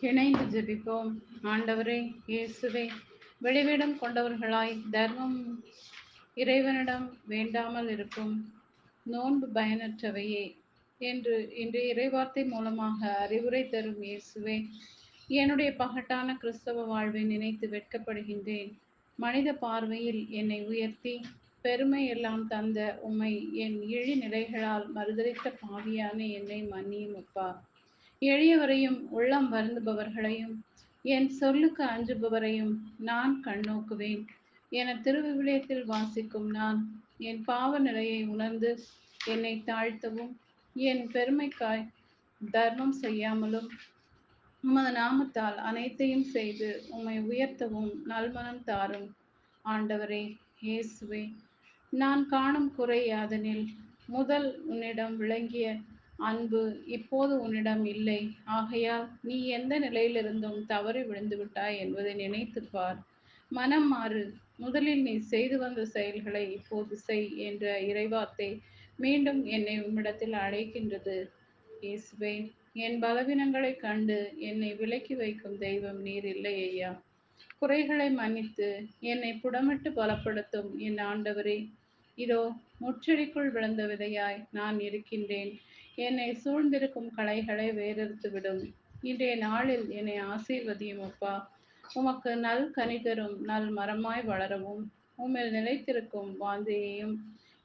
இணைந்து ஜெபிப்போம். ஆண்டவரே இயேசுவே, வெளிவேடம் கொண்டவர்களாய் தர்மம் இறைவனிடம் வேண்டாமல் இருக்கும் நோன்பு பயனற்றவையே என்று இன்று இறைவார்த்தை மூலமாக அறிவுரை தரும் இயேசுவே, என்னுடைய பகட்டான கிறிஸ்தவ வாழ்வை நினைத்து வெட்கப்படுகின்றேன். மனித பார்வையில் என்னை உயர்த்தி பெருமை எல்லாம் தந்த உம்மை என் இழி நிலைகளால் மறுதலித்த பாவியான என்னை மன்னியும் அப்பா. எளியவரையும் உள்ளம் வருந்துபவர்களையும் என் சொல்லுக்கு அஞ்சுபவரையும் நான் கண்ணோக்குவேன் என திருவிவிலியத்தில் வாசிக்கும் நான் என் பாவ நிலையை உணர்ந்து என்னை தாழ்த்தவும், என் பெருமைக்காய் தர்மம் செய்யாமலும் உமது நாமத்தால் அனைத்தையும் செய்து உம்மை உயர்த்தவும் நல்மனம் தாரும். ஆண்டவரே இயேசுவே, நான் காணும் குறை யாதெனில், முதல் உன்னிடம் விளங்கிய அன்பு இப்போது உன்னிடம் இல்லை. ஆகையால் நீ எந்த நிலையிலிருந்தும் தவறி விழுந்து விட்டாய் என்பதை நினைத்துப் பார். மனம் மாறு. முதலில் நீ செய்து வந்த செயல்களை இப்போது செய் என்ற இறைவார்த்தை மீண்டும் என்னை உம்மிடத்தில் அழைக்கின்றது. இயேசுவே, என் பலவீனங்களைக் கண்டு என்னை விலக்கி வைக்கும் தெய்வம் நீர் இல்லை ஐயா. குறைகளை மன்னித்து என்னை புடமிட்டு பலப்படுத்தும் என் ஆண்டவரே, இதோ முட்செடிக்குள் விழுந்த விதையாய் நான் இருக்கின்றேன். என்னை சூழ்ந்திருக்கும் களைகளை வேறறுத்துவிடும். இன்றைய நாளில் என்னை ஆசீர்வதியும் அப்பா. உமக்கு நல் கனி தரும் நல் மரமாய் வளரவும், உம்மில் நிலைத்திருக்கும் வாஞ்சையையும்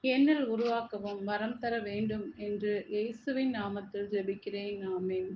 என்னில் உருவாக்கவும் வரம் தர வேண்டும் என்று இயேசுவின் நாமத்தில் ஜெபிக்கிறேன். ஆமென்.